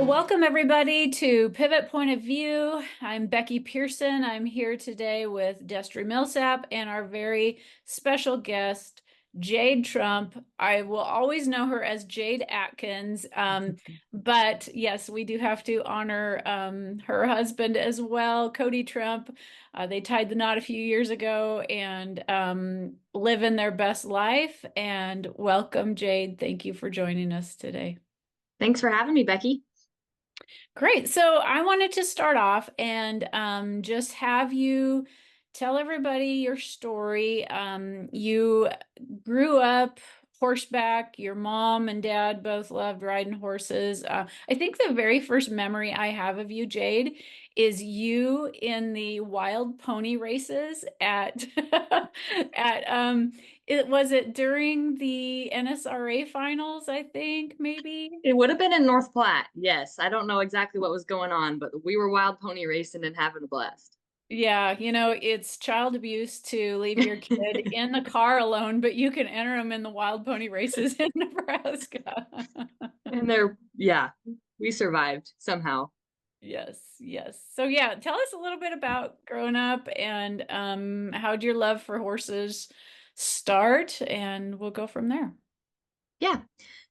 Welcome everybody to Pivot Point of View. I'm Becky Pearson. I'm here today with Destry Millsap and our very special guest, Jayde Trump. I will always know her as Jayde Atkins, but yes, we do have to honor her husband as well, Cody Trump. They tied the knot a few years ago and living their best life. And welcome, Jayde. Thank you for joining us today. Thanks for having me, Becky. Great. So I wanted to start off and just have you tell everybody your story. You grew up horseback. Your mom and dad both loved riding horses. I think the very first memory I have of you, Jayde, is you in the wild pony races at at it during the NSRA finals, I think, maybe. It would have been in North Platte. Yes. I don't know exactly what was going on, but we were wild pony racing and having a blast. Yeah, it's child abuse to leave your kid in the car alone, but you can enter them in the wild pony races in Nebraska. And we survived somehow. Yes, yes. So yeah, tell us a little bit about growing up and how'd your love for horses start, and we'll go from there. Yeah.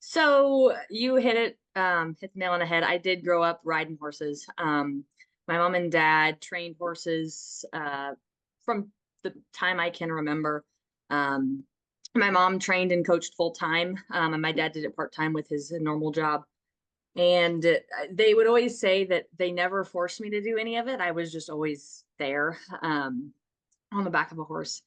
So you hit the nail on the head. I did grow up riding horses. My mom and dad trained horses from the time I can remember. Um, my mom trained and coached full time, and my dad did it part time with his normal job. And they would always say that they never forced me to do any of it. I was just always there on the back of a horse.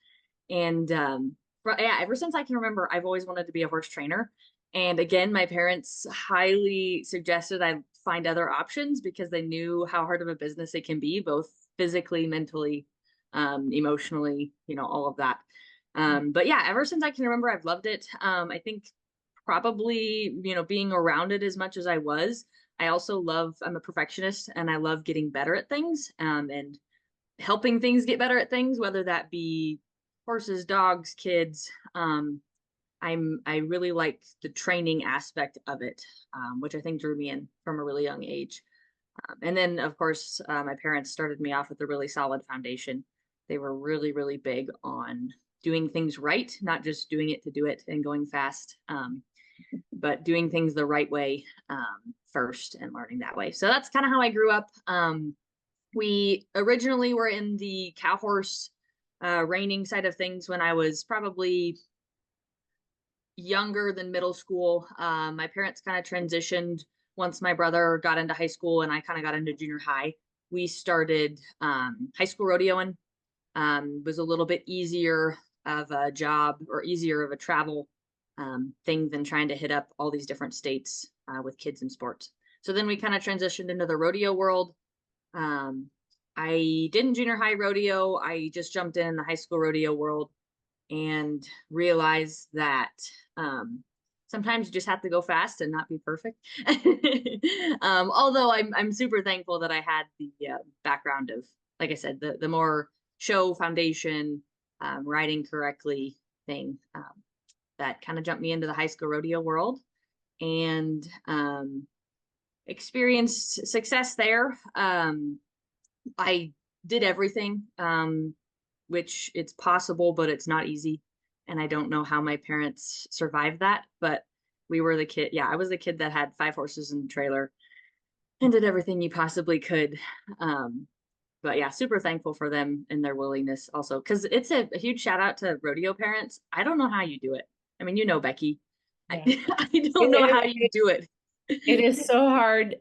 And yeah, ever since I can remember, I've always wanted to be a horse trainer. And again, my parents highly suggested I find other options because they knew how hard of a business it can be, both physically, mentally, emotionally, all of that. But yeah, ever since I can remember, I've loved it. I think probably, being around it as much as I was. I also I'm a perfectionist and I love getting better at things, and helping things get better at things, whether that be horses, dogs, kids. I really like the training aspect of it, which I think drew me in from a really young age. And then, of course, my parents started me off with a really solid foundation. They were really, really big on doing things right, not just doing it to do it and going fast, but doing things the right way first and learning that way. So that's kind of how I grew up. We originally were in the cow horse reining side of things when I was probably younger than middle school. My parents kind of transitioned once my brother got into high school and I kind of got into junior high. We started high school rodeoing. Was a little bit easier of a job or easier of a travel thing than trying to hit up all these different states with kids and sports. So then we kind of transitioned into the rodeo world. I didn't junior high rodeo. I just jumped in the high school rodeo world and realized that sometimes you just have to go fast and not be perfect. Although I'm super thankful that I had the background of, like I said, the more show foundation, riding correctly thing that kind of jumped me into the high school rodeo world and experienced success there. I did everything, which it's possible, but it's not easy. And I don't know how my parents survived that, but we were the kid. Yeah, I was the kid that had 5 horses in the trailer and did everything you possibly could. But yeah, super thankful for them and their willingness also, because it's a huge shout out to rodeo parents. I don't know how you do it. I mean, Becky, I, Yeah. I don't know how It, you do it. it is so hard,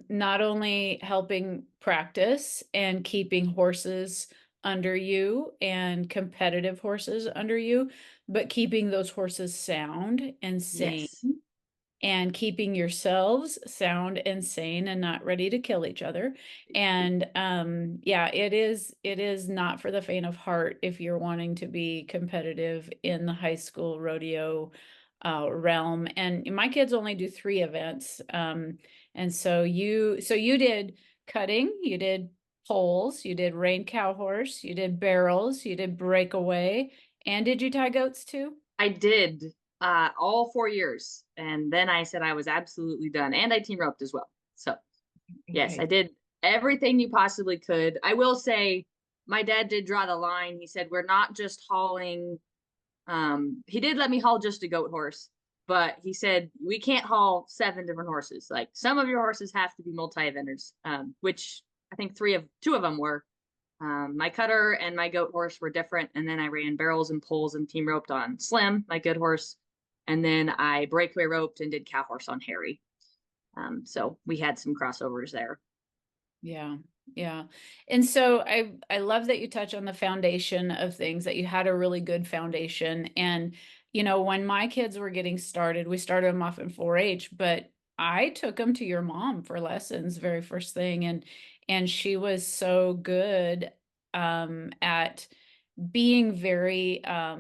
not only helping practice and keeping horses under you and competitive horses under you, but keeping those horses sound and sane Yes. and keeping yourselves sound and sane and not ready to kill each other. And yeah, it is not for the faint of heart if you're wanting to be competitive in the high school rodeo realm. And my kids only do 3 events. And so you did cutting, you did poles, you did rein cow horse, you did barrels, you did breakaway, and did you tie goats too? I did all 4 years. And then I said I was absolutely done. And I team roped as well. So yes, I Okay. did everything you possibly could. I will say my dad did draw the line. He said, we're not just hauling. He did let me haul just a goat horse, but he said, we can't haul 7 different horses. Like some of your horses have to be multi-eventers, which I think two of them were. My cutter and my goat horse were different. And then I ran barrels and poles and team roped on Slim, my good horse. And then I breakaway roped and did cow horse on Harry. So we had some crossovers there. Yeah. Yeah. And so I love that you touch on the foundation of things, that you had a really good foundation. And when my kids were getting started, we started them off in 4-H, but I took them to your mom for lessons very first thing, and she was so good at being very I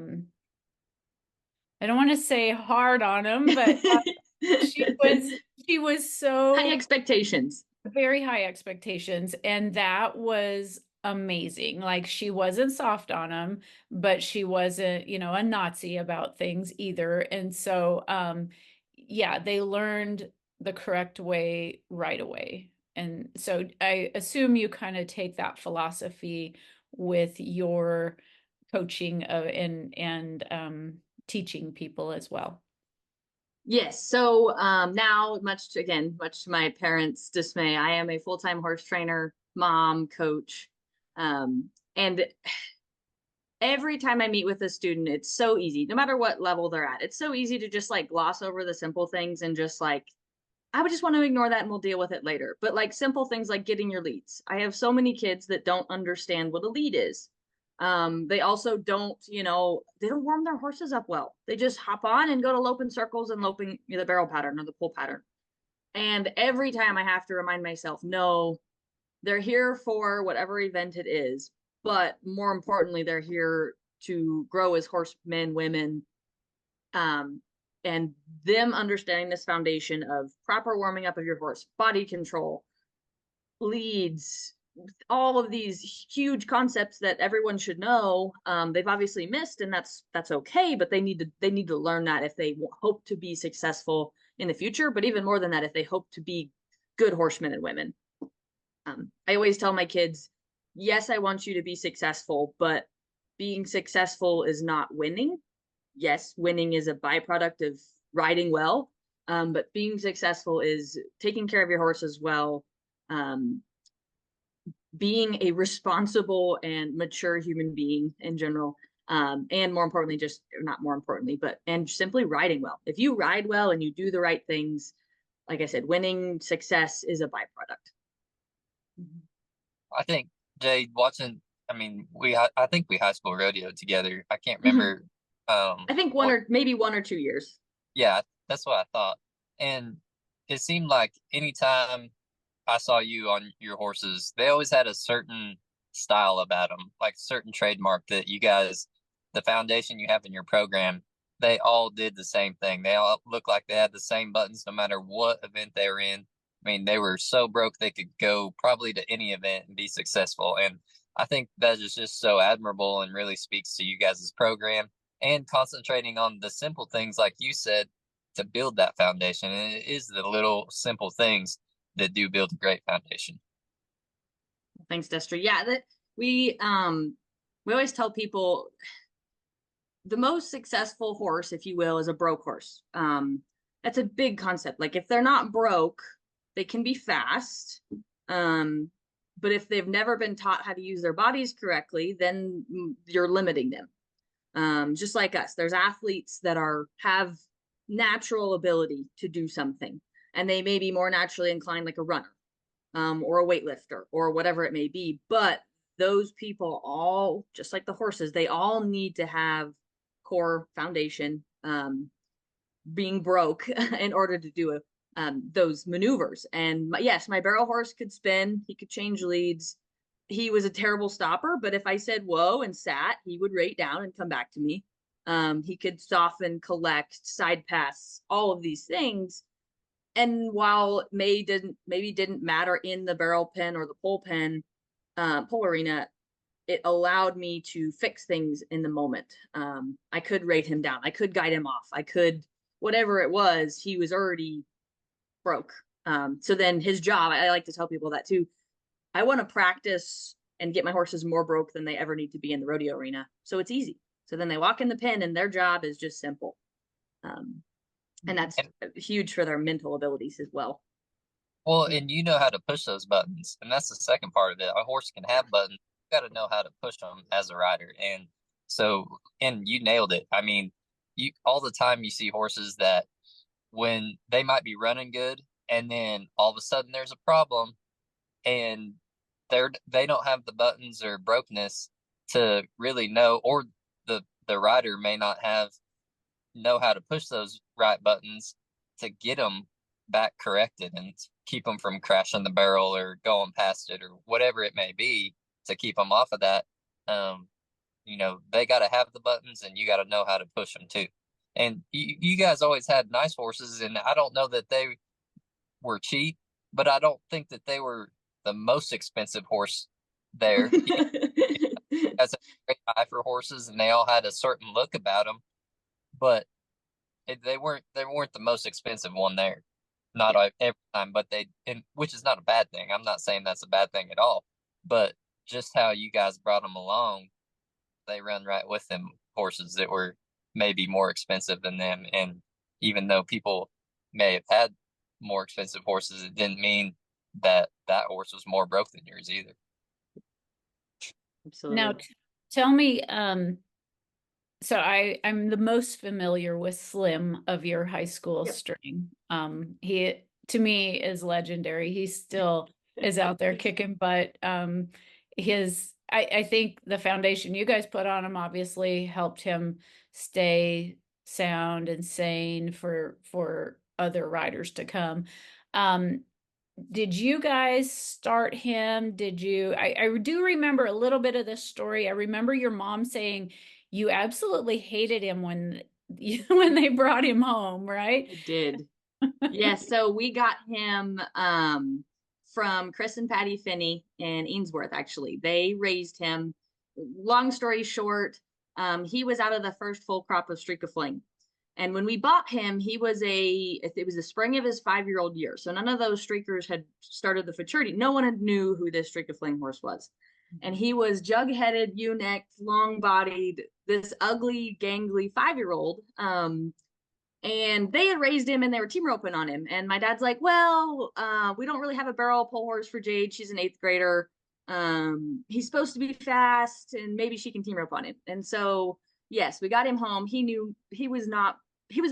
don't want to say hard on them, but she was she was High so expectations. very high expectations, and that was amazing. Like, she wasn't soft on him, but she wasn't, a Nazi about things either. And so yeah, they learned the correct way right away. And so I assume you kind of take that philosophy with your coaching and teaching people as well. Yes. So now, much to my parents' dismay, I am a full-time horse trainer, mom, coach. And every time I meet with a student, it's so easy, no matter what level they're at. It's so easy to just like gloss over the simple things and just like, I would just want to ignore that and we'll deal with it later. But like simple things like getting your leads. I have so many kids that don't understand what a lead is. They also they don't warm their horses up well. They just hop on and go to loping circles and loping the barrel pattern or the pull pattern. And every time I have to remind myself, no, they're here for whatever event it is. But more importantly, they're here to grow as horsemen, women, um, and them understanding this foundation of proper warming up of your horse, body control, leads, all of these huge concepts that everyone should know. They've obviously missed, and that's okay. But they need to learn that if they hope to be successful in the future. But even more than that, if they hope to be good horsemen and women. I always tell my kids, yes, I want you to be successful, but being successful is not winning. Yes, winning is a byproduct of riding well, but being successful is taking care of your horse as well, um, being a responsible and mature human being in general, and more importantly, just not more importantly, but and simply riding well. If you ride well and you do the right things, like I said, winning success is a byproduct. I think Jay watching. I mean, I think we high school rodeo together. I can't Mhm. remember I think what. maybe 1 or 2 years. Yeah, that's what I thought. And it seemed like anytime I saw you on your horses, they always had a certain style about them, like a certain trademark that you guys, the foundation you have in your program, they all did the same thing. They all looked like they had the same buttons no matter what event they were in. I mean, they were so broke they could go probably to any event and be successful. And I think that is just so admirable and really speaks to you guys' program and concentrating on the simple things, like you said, to build that foundation. And it is the little simple things that do build a great foundation. Thanks, Destry. Yeah, that we always tell people the most successful horse, if you will, is a broke horse. That's a big concept. Like if they're not broke, they can be fast. Um, but if they've never been taught how to use their bodies correctly, then you're limiting them. Just like us, there's athletes that have natural ability to do something, and they may be more naturally inclined, like a runner, or a weightlifter, or whatever it may be. But those people all, just like the horses, they all need to have core foundation, being broke in order to do those maneuvers. And yes, my barrel horse could spin, he could change leads. He was a terrible stopper, but if I said whoa and sat, he would rate down and come back to me. He could soften, collect, side pass, all of these things. And while maybe didn't matter in the barrel pen or the pole pen, pole arena, it allowed me to fix things in the moment. I could rate him down. I could guide him off. I could, whatever it was, he was already broke. So then his job, I like to tell people that too. I want to practice and get my horses more broke than they ever need to be in the rodeo arena. So it's easy. So then they walk in the pen and their job is just simple. And that's And huge for their mental abilities as well. well, and you know how to push those buttons, and that's the second part of it. A horse can have buttons. You got to know how to push them as a rider, and so, and you nailed it. I mean, you all the time you see horses that when they might be running good, and then all of a sudden there's a problem, and they don't have the buttons or brokenness to really know, or the rider may not know how to push those right buttons to get them back corrected and keep them from crashing the barrel or going past it or whatever it may be to keep them off of that. They got to have the buttons and you got to know how to push them too. And you guys always had nice horses, and I don't know that they were cheap, but I don't think that they were the most expensive horse there. Has a great eye for horses, and they all had a certain look about them, but they weren't the most expensive one there. Not every time, but which is not a bad thing. I'm not saying that's a bad thing at all, but just how you guys brought them along, they run right with them horses that were maybe more expensive than them. And even though people may have had more expensive horses, it didn't mean that horse was more broke than yours either. Absolutely. Now, tell me, so I'm the most familiar with Slim of your high school string. He to me is legendary. He still is out there kicking butt. I think the foundation you guys put on him obviously helped him stay sound and sane for other riders to come. Did you guys start him? I do remember a little bit of this story. I remember your mom saying you absolutely hated him when when they brought him home, right? I did. Yeah, so we got him from Chris and Patty Finney in Ainsworth, actually. They raised him. Long story short, he was out of the first full crop of Streak of Fling. And when we bought him, it was the spring of his 5-year-old year. So none of those streakers had started the futurity. No one knew who this Streak of Fling horse was. And he was jug-headed, ewe-necked, long-bodied, this ugly, gangly 5-year-old. And they had raised him and they were team roping on him. And my dad's like, well, we don't really have a barrel pole horse for Jayde. She's an 8th grader. He's supposed to be fast and maybe she can team rope on him. And so, yes, we got him home. He knew he was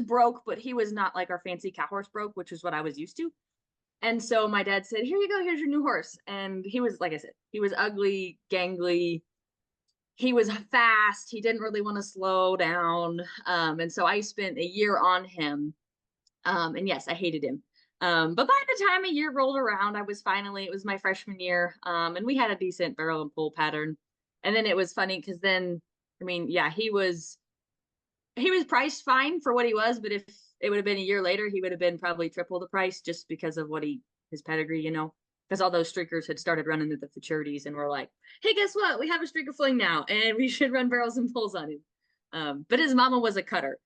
broke, but he was not like our fancy cow horse broke, which is what I was used to. And so my dad said, here you go, here's your new horse. And he was, like I said, he was ugly, gangly. He was fast. He didn't really want to slow down. And so I spent a year on him. And yes, I hated him. But by the time a year rolled around, it was my freshman year. And we had a decent barrel and pull pattern. And then it was funny because then, I mean, yeah, he was priced fine for what he was, but if it would have been a year later, he would have been probably triple the price just because of his pedigree, because all those streakers had started running at the futurities and were like, hey, guess what? We have a Streak of Fling now and we should run barrels and pulls on him. But his mama was a cutter.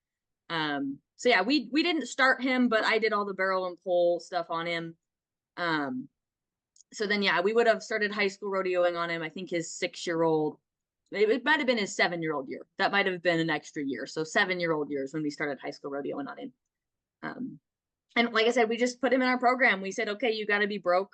So yeah, we didn't start him, but I did all the barrel and pull stuff on him. So then, yeah, we would have started high school rodeoing on him. I think his 6-year-old, it might have been his 7-year-old year. That might have been an extra year. So 7-year-old years when we started high school rodeoing on him. And like I said, we just put him in our program. We said, okay, you got to be broke.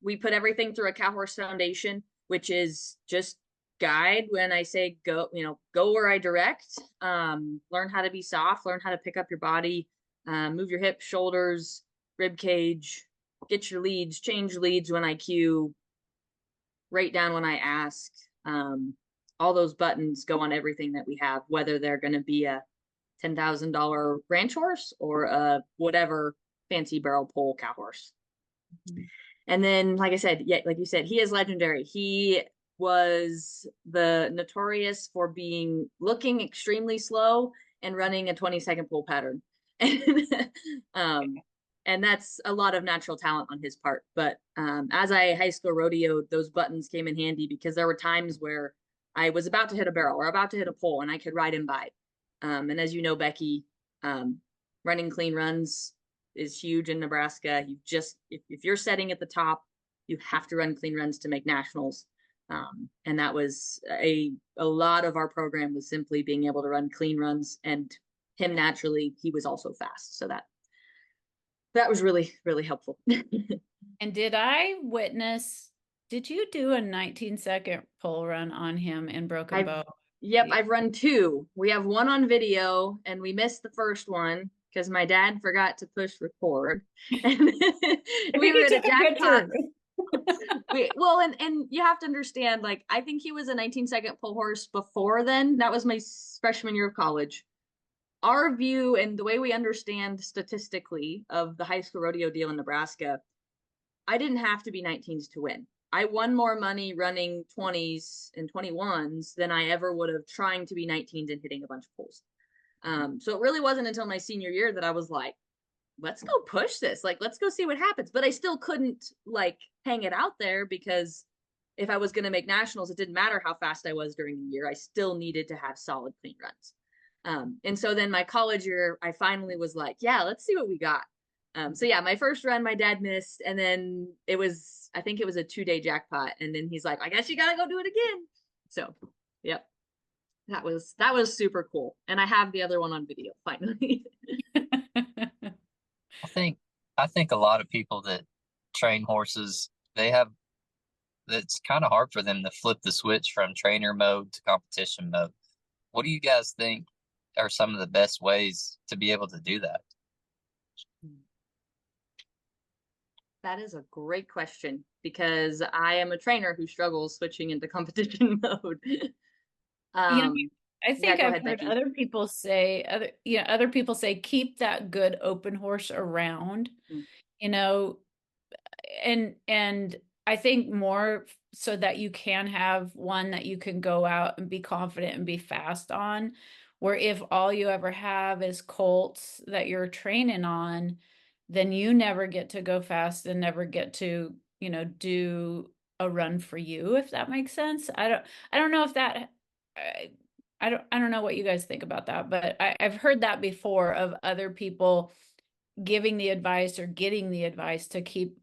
We put everything through a cow horse foundation, which is just guide when I say go, go where I direct, learn how to be soft, learn how to pick up your body, move your hips, shoulders, rib cage, get your leads, change leads when I cue, write down when I ask. All those buttons go on everything that we have, whether they're going to be a $10,000 ranch horse or a whatever fancy barrel pole cow horse. Mm-hmm. And then, like I said, yeah, like you said, he is legendary. He was the notorious for looking extremely slow and running a 20-second pull pattern. And that's a lot of natural talent on his part. But as I high school rodeoed, those buttons came in handy because there were times where I was about to hit a barrel or about to hit a pole and I could ride him by. And as you know, Becky, running clean runs is huge in Nebraska. You just, if you're setting at the top, you have to run clean runs to make nationals. And that was a lot of our program was simply being able to run clean runs, and him naturally, he was also fast. So that was really, really helpful. And did you do a 19-second pole run on him in Broken Bow? Yep, I've run two. We have one on video, and we missed the first one because my dad forgot to push record. And we were at a jackpot. And you have to understand, like, I think he was a 19-second pole horse before then. That was my freshman year of college. Our view and the way we understand statistically of the high school rodeo deal in Nebraska, I didn't have to be 19s to win. I won more money running 20s and 21s than I ever would have trying to be 19s and hitting a bunch of poles. So it really wasn't until my senior year that I was like, let's go push this. Like, let's go see what happens. But I still couldn't like hang it out there, because if I was going to make nationals, it didn't matter how fast I was during the year. I still needed to have solid clean runs. And so then my college year, I finally was like, yeah, let's see what we got. So yeah, my first run, my dad missed, and then I think it was a 2-day jackpot. And then he's like, I guess you got to go do it again. So, yep, that was super cool. And I have the other one on video finally. I think a lot of people that train horses, it's kind of hard for them to flip the switch from trainer mode to competition mode. What do you guys think are some of the best ways to be able to do that? That is a great question, because I am a trainer who struggles switching into competition mode. I think yeah, I've ahead, heard Becky. other people say keep that good open horse around, and I think more so that you can have one that you can go out and be confident and be fast on, where if all you ever have is colts that you're training on, then you never get to go fast and never get to, do a run for you, if that makes sense. I don't know if that, I don't know what you guys think about that, but I've heard that before of other people giving the advice or getting the advice to keep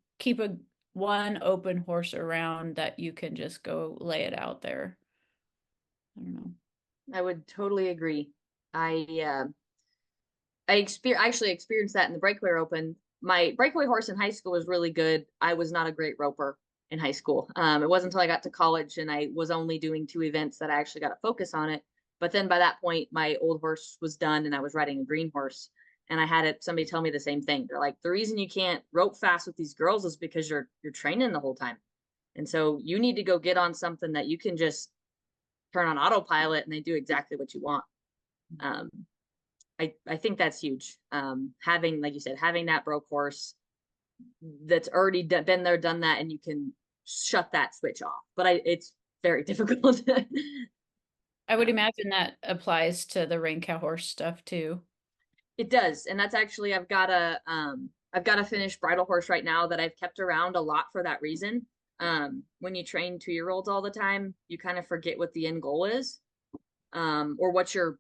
one open horse around that you can just go lay it out there. I don't know. I would totally agree. I actually experienced that in the breakaway open. My breakaway horse in high school was really good. I was not a great roper in high school. It wasn't until I got to college and I was only doing 2 events that I actually got to focus on it. But then by that point, my old horse was done and I was riding a green horse. And I had somebody tell me the same thing. They're like, the reason you can't rope fast with these girls is because you're training the whole time. And so you need to go get on something that you can just turn on autopilot and they do exactly what you want. I think that's huge. Having, like you said, having that broke horse that's already been there, done that, and you can shut that switch off. But it's very difficult. I would imagine that applies to the rein cow horse stuff too. It does, and that's actually I've got a finished bridle horse right now that I've kept around a lot for that reason. When you train 2-year-olds all the time, you kind of forget what the end goal is, or what you're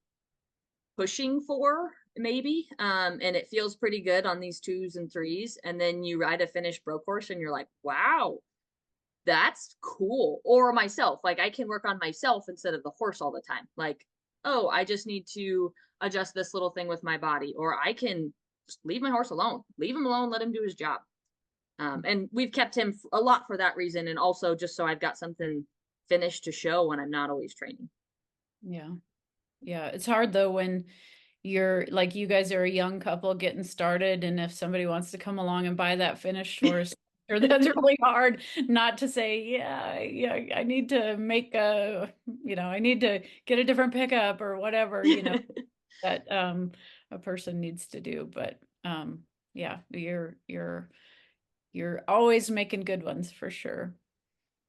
pushing for, maybe. And it feels pretty good on these 2s and 3s. And then you ride a finished broke horse and you're like, wow, that's cool. Or myself, like I can work on myself instead of the horse all the time. Like, oh, I just need to adjust this little thing with my body, or I can just leave my horse alone, leave him alone, let him do his job. And we've kept him a lot for that reason. And also just so I've got something finished to show when I'm not always training. Yeah. Yeah. It's hard though, when you're like, you guys are a young couple getting started. And if somebody wants to come along and buy that finished horse, or that's really hard not to say, yeah, I need to make I need to get a different pickup or whatever, that a person needs to do. But yeah, you're always making good ones for sure.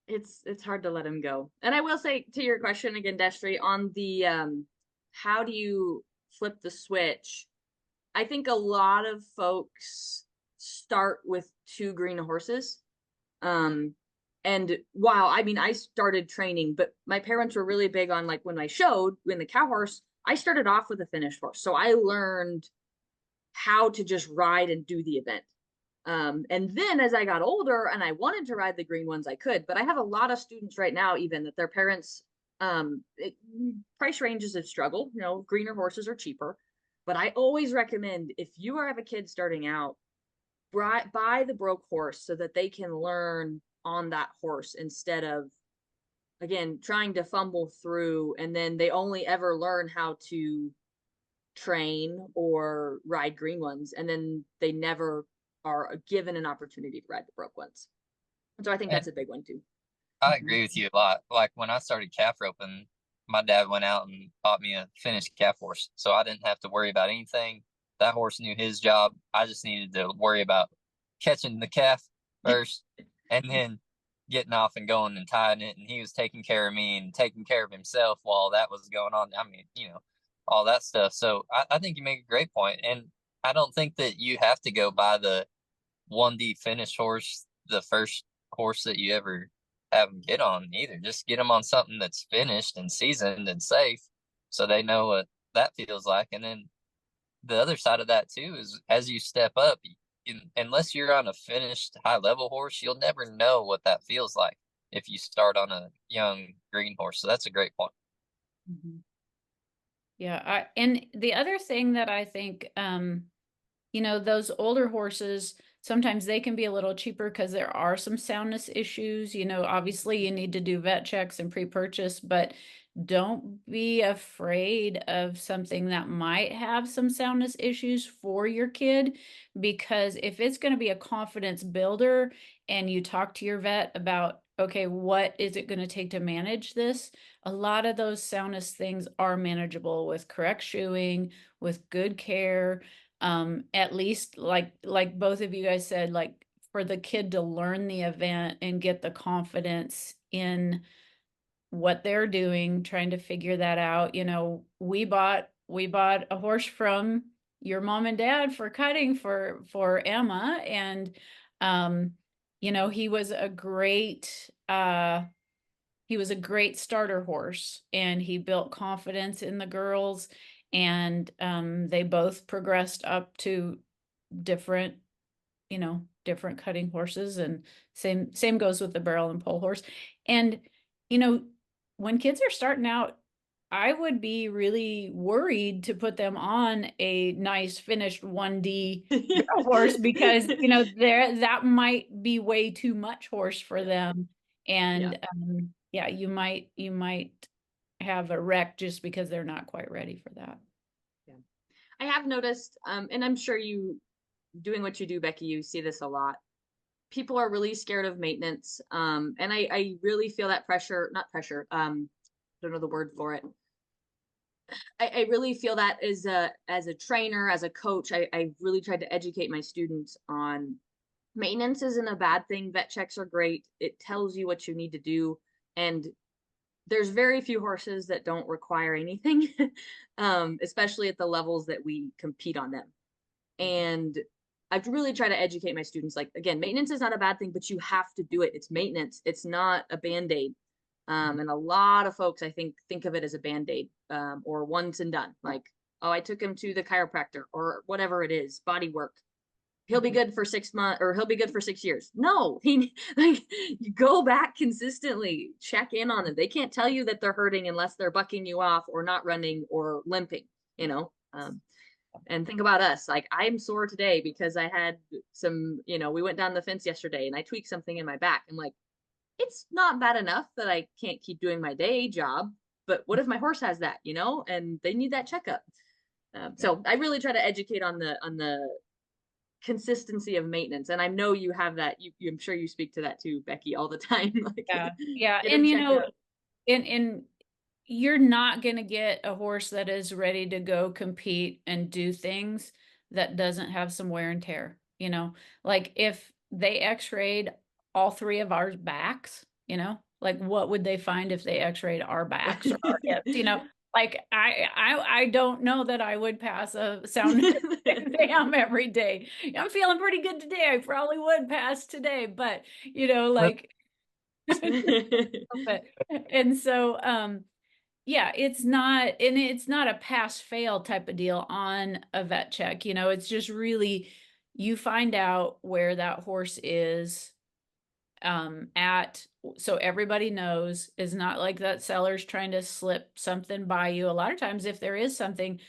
It's hard to let him go. And I will say, to your question again, Destry, on the how do you flip the switch? I think a lot of folks start with 2 green horses. And wow, I mean, I started training, but my parents were really big on, like, when I showed in the cow horse, I started off with a finished horse. So I learned how to just ride and do the event. And then as I got older and I wanted to ride the green ones, I could, but I have a lot of students right now, even that their parents, price ranges have struggled, you know, greener horses are cheaper, but I always recommend if you have a kid starting out, buy the broke horse so that they can learn on that horse instead of, again, trying to fumble through and then they only ever learn how to train or ride green ones and then they never are given an opportunity to ride the broke ones. So I think And that's a big one too. I agree with you a lot. Like when I started calf roping, my dad went out and bought me a finished calf horse, so I didn't have to worry about anything. That horse knew his job. I just needed to worry about catching the calf first and then getting off and going and tying it. And he was taking care of me and taking care of himself while that was going on. I mean, all that stuff. So I think you make a great point. And I don't think that you have to go buy the 1D finished horse, the first horse that you ever have them get on either. Just get them on something that's finished and seasoned and safe so they know what that feels like. And then the other side of that too is as you step up, unless you're on a finished high level horse, you'll never know what that feels like if you start on a young green horse. So that's a great point. Mm-hmm. Yeah, and the other thing that I think, those older horses, sometimes they can be a little cheaper because there are some soundness issues. Obviously you need to do vet checks and pre-purchase, but don't be afraid of something that might have some soundness issues for your kid, because if it's going to be a confidence builder and you talk to your vet about, okay, what is it going to take to manage this? A lot of those soundness things are manageable with correct shoeing, with good care. At least like both of you guys said, like for the kid to learn the event and get the confidence in what they're doing, trying to figure that out. We bought a horse from your mom and dad for cutting for Emma, and he was a great starter horse, and he built confidence in the girls, and they both progressed up to different different cutting horses, and same goes with the barrel and pole horse. And when kids are starting out, I would be really worried to put them on a nice finished 1D barrel horse, because that might be way too much horse for them. And yeah, you might have a wreck just because they're not quite ready for that. Yeah. I have noticed, and I'm sure you doing what you do, Becky, you see this a lot. People are really scared of maintenance. And I really feel that pressure, not pressure, I don't know the word for it. I really feel that as a trainer, as a coach, I really tried to educate my students on maintenance isn't a bad thing. Vet checks are great. It tells you what you need to do. And there's very few horses that don't require anything, especially at the levels that we compete on them. And I've really tried to educate my students, like, again, maintenance is not a bad thing, but you have to do it. It's maintenance. It's not a Band-Aid. And a lot of folks, I think of it as a Band-Aid, or once and done. Like, oh, I took him to the chiropractor or whatever it is, body work. He'll be good for 6 months, or he'll be good for 6 years. No, like, you go back consistently, check in on them. They can't tell you that they're hurting unless they're bucking you off or not running or limping, and think about us. Like, I'm sore today because I had some, we went down the fence yesterday and I tweaked something in my back. I'm like, it's not bad enough that I can't keep doing my day job, but what if my horse has that, and they need that checkup? So I really try to educate on the consistency of maintenance. And I know you have that. I'm sure you speak to that too, Becky, all the time. Like, yeah. And and you're not going to get a horse that is ready to go compete and do things that doesn't have some wear and tear. Like if they x-rayed all three of our backs, like what would they find if they x-rayed our backs or our hips? Like I don't know that I would pass a sound exam every day. I'm feeling pretty good today. I probably would pass today, but like but, and so Yeah, it's not a pass fail type of deal on a vet check. It's just really you find out where that horse is at, so everybody knows. Is not like that seller's trying to slip something by you. A lot of times if there is something,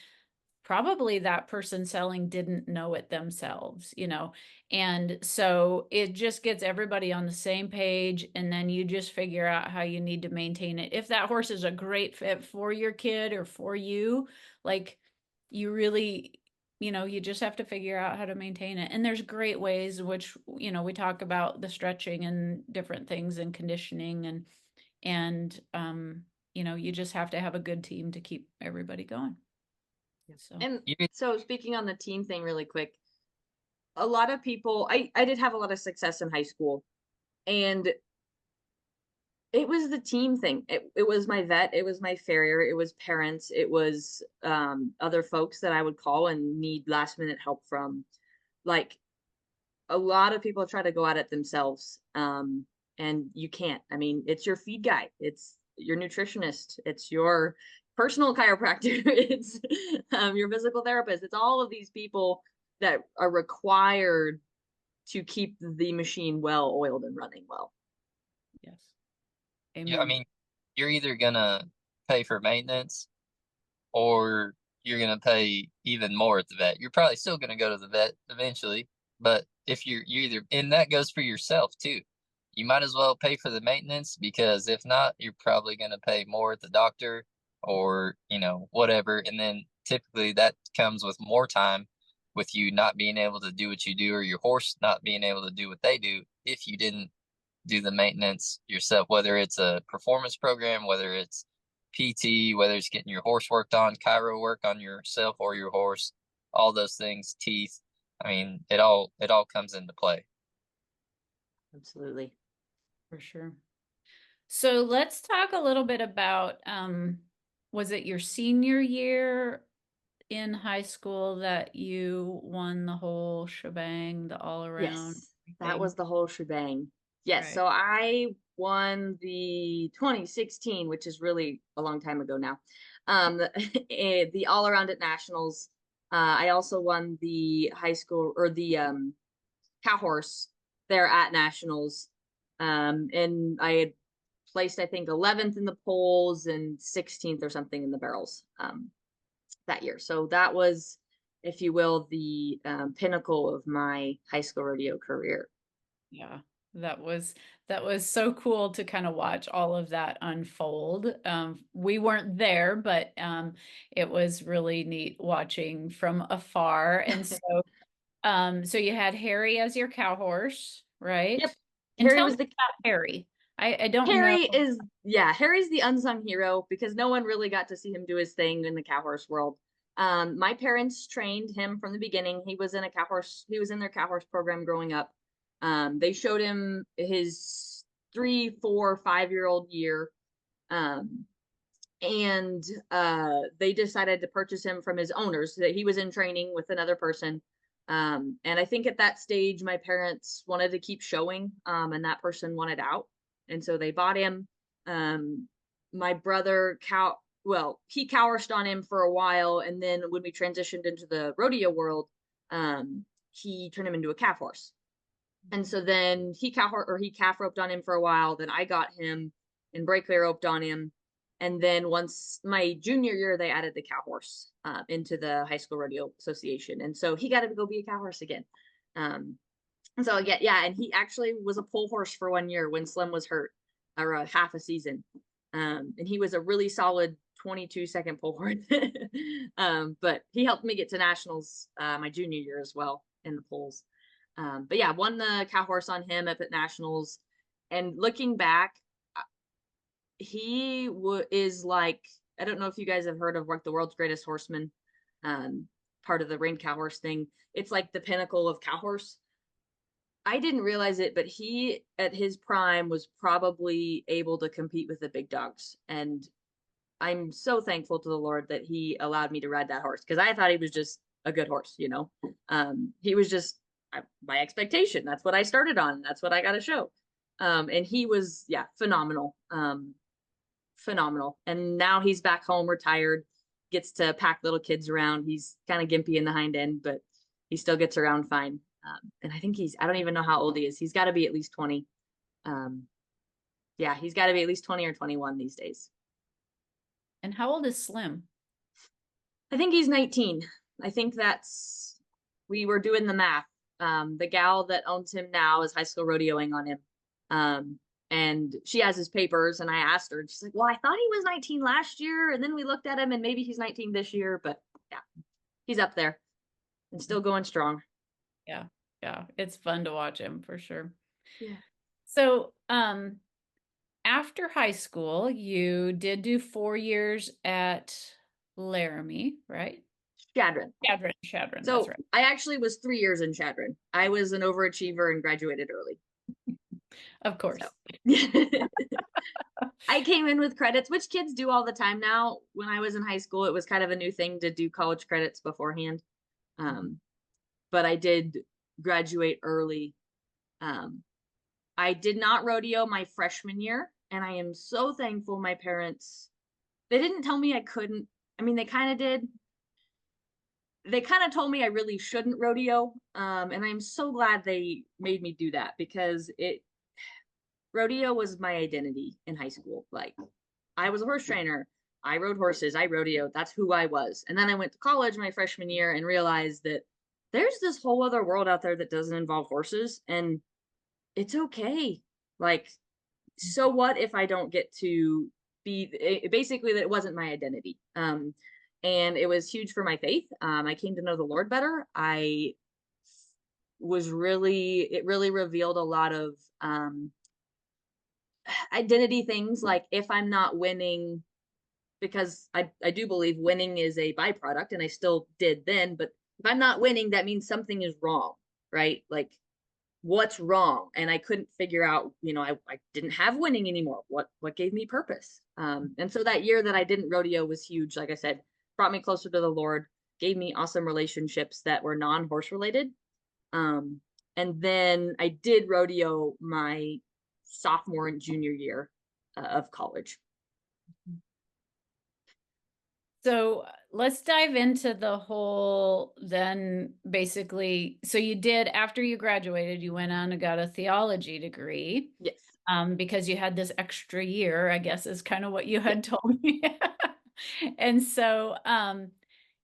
probably that person selling didn't know it themselves. And so it just gets everybody on the same page, and then you just figure out how you need to maintain it. If that horse is a great fit for your kid or for you, like you really, you just have to figure out how to maintain it. And there's great ways, which, we talk about the stretching and different things and conditioning and you just have to have a good team to keep everybody going. So And You, so speaking on the team thing really quick, a lot of people, I did have a lot of success in high school, and it was the team thing. It was my vet, it was my farrier, it was parents, it was other folks that I would call and need last minute help from. Like, a lot of people try to go at it themselves. And you can't. I mean, it's your feed guy, it's your nutritionist, it's your personal chiropractor, it's your physical therapist. It's all of these people that are required to keep the machine well oiled and running well. yes. yeah, I Amen. mean, you're either gonna pay for maintenance or you're gonna pay even more at the vet. You're probably still gonna go to the vet eventually, but if you either, and that goes for yourself too. You might as well pay for the maintenance, because if not, you're probably gonna pay more at the doctor or, whatever. And then typically that comes with more time, with you not being able to do what you do, or your horse not being able to do what they do, if you didn't do the maintenance yourself, whether it's a performance program, whether it's PT, whether it's getting your horse worked on, chiro work on yourself or your horse, all those things, teeth. I mean, it all comes into play. Absolutely. For sure. So let's talk a little bit about was it your senior year in high school that you won the whole shebang, the all around Yes, that thing? was the whole shebang. Yes, Right. so I won the 2016, which is really a long time ago now. The all around at nationals. I also won the high school, or the cow horse there at nationals. And I had placed, I think, 11th in the polls and 16th or something in the barrels that year. So that was, if you will, the pinnacle of my high school rodeo career. Yeah. That was so cool to kind of watch all of that unfold. We weren't there, but it was really neat watching from afar. And so you had Harry as your cow horse, right? Yep. And Harry tell me was the about Harry. I don't know. Harry is, yeah, Harry's the unsung hero because no one really got to see him do his thing in the cow horse world. My parents trained him from the beginning. He was in their cow horse program growing up. They showed him his 3, 4, 5-year-old year. Um, and they decided to purchase him from his owners, that he was in training with another person. And I think at that stage my parents wanted to keep showing, and that person wanted out, and so they bought him. My brother he cowersed on him for a while, and then when we transitioned into the rodeo world, he turned him into a calf horse. And so then he calf roped on him for a while. Then I got him and breakaway roped on him. And then once my junior year, they added the cow horse into the high school rodeo association. And so he got to go be a cow horse again. And so yeah, and he actually was a pole horse for 1 year when Slim was hurt, or half a season. And he was a really solid 22-second pole horse. But he helped me get to nationals my junior year as well in the poles. But yeah, won the cow horse on him up at nationals. And looking back, is like, I don't know if you guys have heard of like the world's greatest horseman, um, part of the reined cow horse thing. It's like the pinnacle of cow horse. I didn't realize it, but he at his prime was probably able to compete with the big dogs. And I'm so thankful to the Lord that he allowed me to ride that horse, because I thought he was just a good horse. He was just my expectation. That's what I started on. That's what I got to show. And he was, yeah, phenomenal. phenomenal. And now he's back home, retired, gets to pack little kids around. He's kind of gimpy in the hind end, but he still gets around fine. And I think I don't even know how old he is. He's got to be at least 20. Yeah, he's got to be at least 20 or 21 these days. And how old is Slim? I think he's 19. I think we were doing the math. The gal that owns him now is high school rodeoing on him. And she has his papers, and I asked her, and she's like, well, I thought he was 19 last year. And then we looked at him and maybe he's 19 this year, but yeah, he's up there and still going strong. Yeah. Yeah. It's fun to watch him for sure. Yeah. So, after high school, you did do 4 years at Laramie, right? Chadron. Chadron, So that's right. I actually was 3 years in Chadron. I was an overachiever and graduated early. Of course. So. I came in with credits, which kids do all the time now. When I was in high school, it was kind of a new thing to do college credits beforehand. But I did graduate early. I did not rodeo my freshman year, and I am so thankful my parents, they didn't tell me I couldn't. I mean, they kind of did. They kind of told me I really shouldn't rodeo. And I'm so glad they made me do that, because rodeo was my identity in high school. Like, I was a horse trainer. I rode horses. I rodeoed. That's who I was. And then I went to college my freshman year and realized that there's this whole other world out there that doesn't involve horses, and it's okay. Like, so what if I don't get to be, basically, that it wasn't my identity. And it was huge for my faith. I came to know the Lord better. It really revealed a lot of identity things. Like, if I'm not winning, because I do believe winning is a byproduct, and I still did then, but if I'm not winning, that means something is wrong, right? Like, what's wrong? And I couldn't figure out, I didn't have winning anymore. What gave me purpose? And so that year that I didn't rodeo was huge. Like I said, brought me closer to the Lord, gave me awesome relationships that were non-horse related. And then I did rodeo my sophomore and junior year of college. So let's dive into the whole, then basically, so you did, after you graduated, you went on and got a theology degree. Yes. Because you had this extra year, I guess is kind of what you had told me. And so,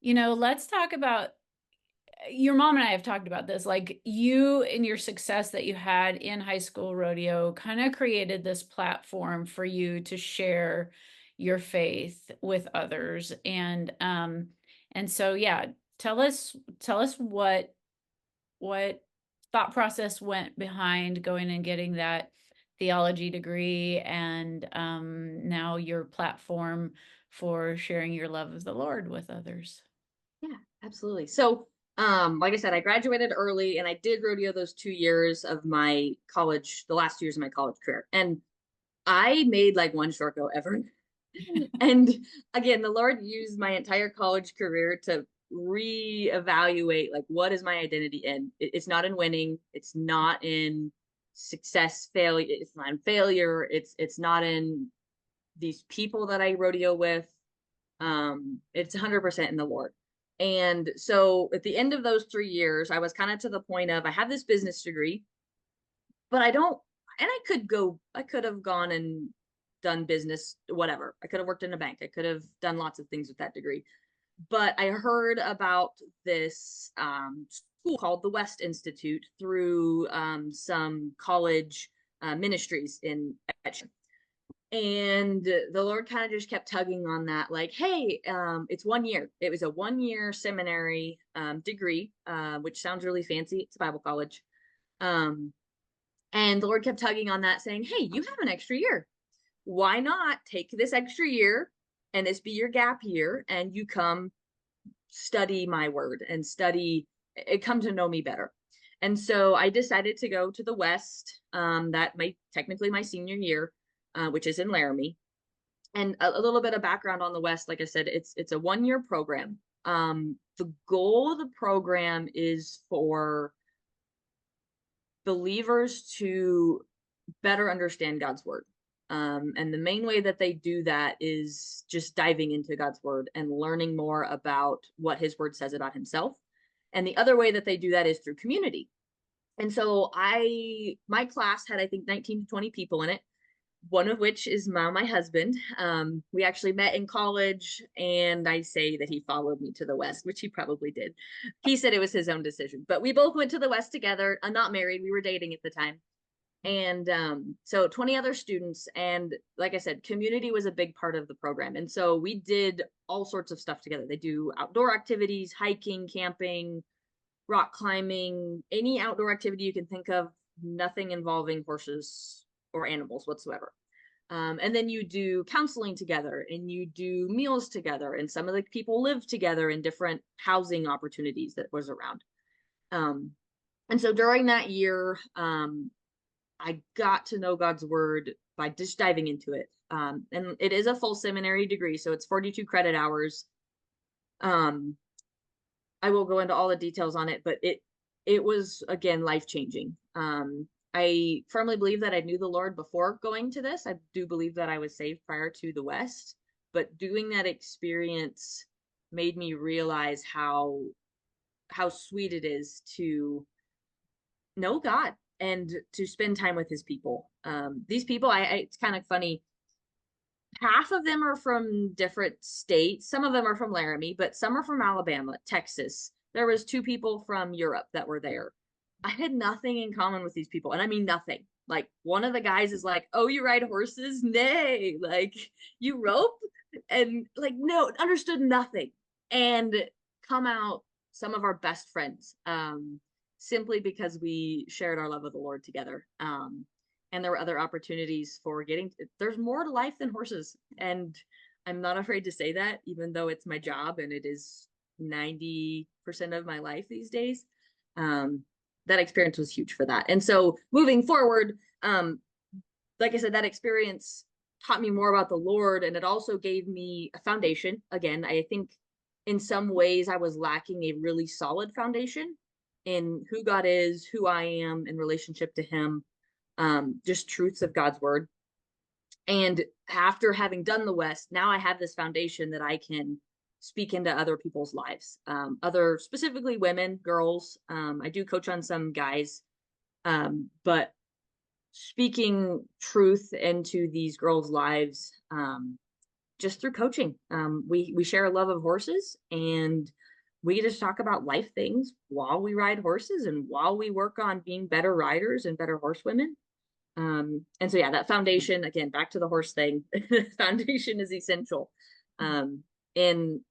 let's talk about, your mom and I have talked about this, like, you and your success that you had in high school rodeo kind of created this platform for you to share your faith with others. And so, yeah, tell us what thought process went behind going and getting that theology degree, and now your platform for sharing your love of the Lord with others. Yeah, absolutely. So, like I said, I graduated early, and I did rodeo those 2 years of my college, the last 2 years of my college career. And I made like one short go ever. And again, the Lord used my entire college career to reevaluate, like, what is my identity in? It's not in winning. It's not in success, failure. It's not in failure. It's not in these people that I rodeo with. It's 100% in the Lord. And so at the end of those 3 years, I was kind of to the point of, I have this business degree, but I could have gone and done business, whatever. I could have worked in a bank. I could have done lots of things with that degree. But I heard about this school called the West Institute through some college ministries in Etch. And the Lord kind of just kept tugging on that, like, hey, it's 1 year. It was a 1 year seminary degree, which sounds really fancy. It's a Bible college. And the Lord kept tugging on that, saying, hey, you have an extra year. Why not take this extra year and this be your gap year, and you come study my word and come to know me better. And so I decided to go to the West, technically my senior year, which is in Laramie. And a little bit of background on the West, like I said, it's a 1 year program. The goal of the program is for believers to better understand God's word. And the main way that they do that is just diving into God's word and learning more about what his word says about himself. And the other way that they do that is through community. And so my class had, I think, 19 to 20 people in it, one of which is my husband. We actually met in college, and I say that he followed me to the West, which he probably did. He said it was his own decision, but we both went to the West together. I'm not married. We were dating at the time. And so 20 other students. And like I said, community was a big part of the program. And so we did all sorts of stuff together. They do outdoor activities, hiking, camping, rock climbing, any outdoor activity you can think of, nothing involving horses or animals whatsoever. And then you do counseling together, and you do meals together, and some of the people live together in different housing opportunities that was around. And so during that year, I got to know God's word by just diving into it. And it is a full seminary degree, so it's 42 credit hours. I will go into all the details on it, but it was, again, life-changing. I firmly believe that I knew the Lord before going to this. I do believe that I was saved prior to the West, but doing that experience made me realize how sweet it is to know God and to spend time with his people. These people, it's kind of funny. Half of them are from different states. Some of them are from Laramie, but some are from Alabama, Texas. There was 2 people from Europe that were there. I had nothing in common with these people. And I mean, nothing. Like, one of the guys is like, "Oh, you ride horses? Nay. Like, you rope?" And like, no, understood nothing. And come out some of our best friends, simply because we shared our love of the Lord together. And there were other opportunities for there's more to life than horses. And I'm not afraid to say that, even though it's my job and it is 90% of my life these days. That experience was huge for that. And so moving forward, like I said, that experience taught me more about the Lord, and it also gave me a foundation. Again, I think in some ways I was lacking a really solid foundation in who God is, who I am in relationship to him, just truths of God's word. And after having done the West, now I have this foundation that I can speak into other people's lives, other, specifically women, girls. I do coach on some guys, but speaking truth into these girls' lives, just through coaching. We share a love of horses, and we just talk about life things while we ride horses and while we work on being better riders and better horsewomen. And so, yeah, that foundation, again, back to the horse thing, foundation is essential. In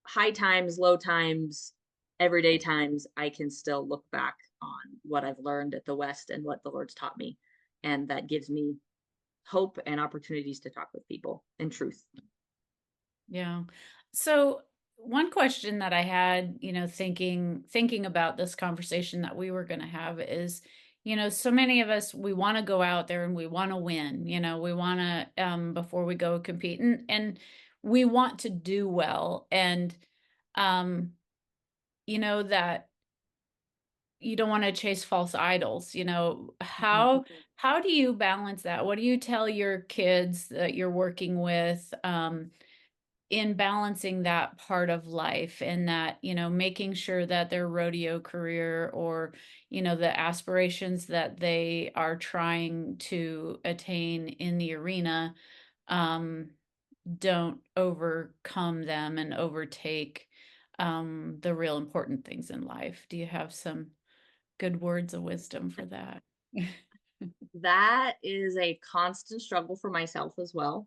high times, low times, everyday times, I can still look back on what I've learned at the West and what the Lord's taught me. And that gives me hope and opportunities to talk with people and truth. Yeah. So one question that I had, thinking about this conversation that we were going to have is, so many of us, we want to go out there and we want to win, we want to, before we go compete, and we want to do well. And, that you don't want to chase false idols. How do you balance that? What do you tell your kids that you're working with, in balancing that part of life, and that, making sure that their rodeo career, or, the aspirations that they are trying to attain in the arena, don't overcome them and overtake, the real important things in life? Do you have some good words of wisdom for that? That is a constant struggle for myself as well.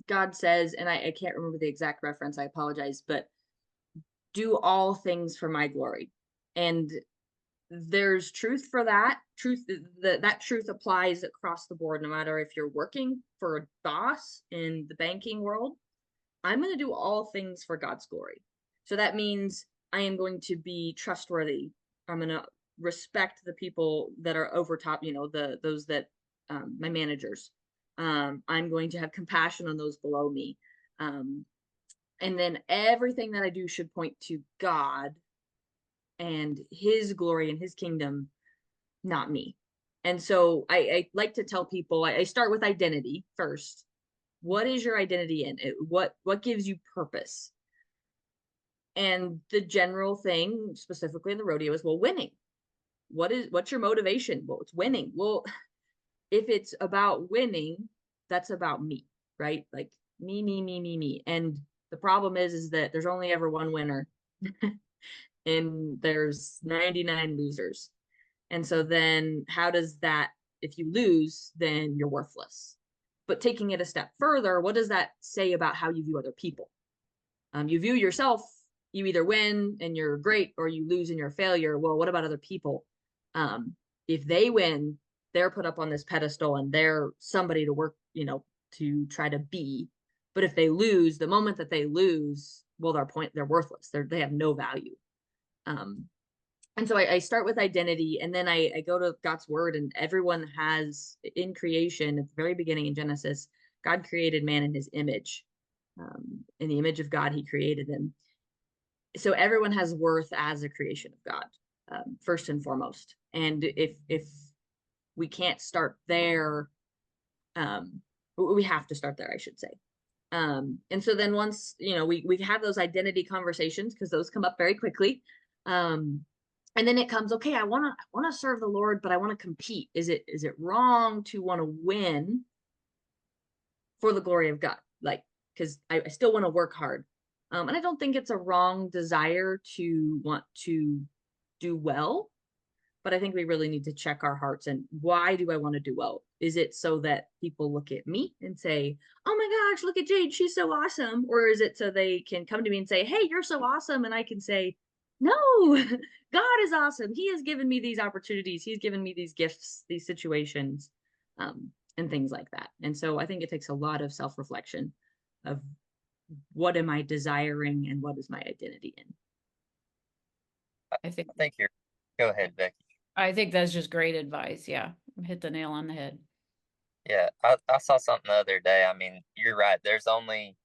God says, and I can't remember the exact reference, I apologize, but do all things for my glory. And there's truth for that. That truth applies across the board, no matter if you're working for a boss in the banking world. I'm going to do all things for God's glory. So that means I am going to be trustworthy. I'm going to respect the people that are over top, those that, my managers. I'm going to have compassion on those below me. And then everything that I do should point to God and his glory and his kingdom, not me. And so I like to tell people, I start with identity first. What is your identity in it? What gives you purpose? And the general thing, specifically in the rodeo, is, well, winning. What's your motivation? Well, it's winning. Well, if it's about winning, that's about me, right? Like me, me, me, me, me. And the problem is that there's only ever one winner and there's 99 losers. And so then how does that, if you lose, then you're worthless. But taking it a step further, what does that say about how you view other people? You view yourself, you either win and you're great or you lose and you're a failure. Well, what about other people? If they win, they're put up on this pedestal and they're somebody to work, to try to be. But if they lose, the moment that they lose, well, they're worthless. They have no value. And so I start with identity, and then I go to God's word, and everyone has, in creation at the very beginning in Genesis, God created man in his image. In the image of God, he created him. So everyone has worth as a creation of God, first and foremost. And if we can't start there, we have to start there, I should say. And so then once, we have those identity conversations, because those come up very quickly. And then it comes, okay, I want to serve the Lord, but I want to compete. Is it wrong to want to win for the glory of God? Like, because I still want to work hard. And I don't think it's a wrong desire to want to do well, but I think we really need to check our hearts. And why do I want to do well? Is it so that people look at me and say, oh my gosh, look at Jayde, she's so awesome? Or is it so they can come to me and say, hey, you're so awesome? And I can say, no, God is awesome. He has given me these opportunities. He's given me these gifts, these situations, and things like that. And so I think it takes a lot of self-reflection of what am I desiring and what is my identity in. I think Go ahead, Becky. I think that's just great advice. Yeah. Hit the nail on the head. Yeah, I saw something the other day. I mean, you're right. There's only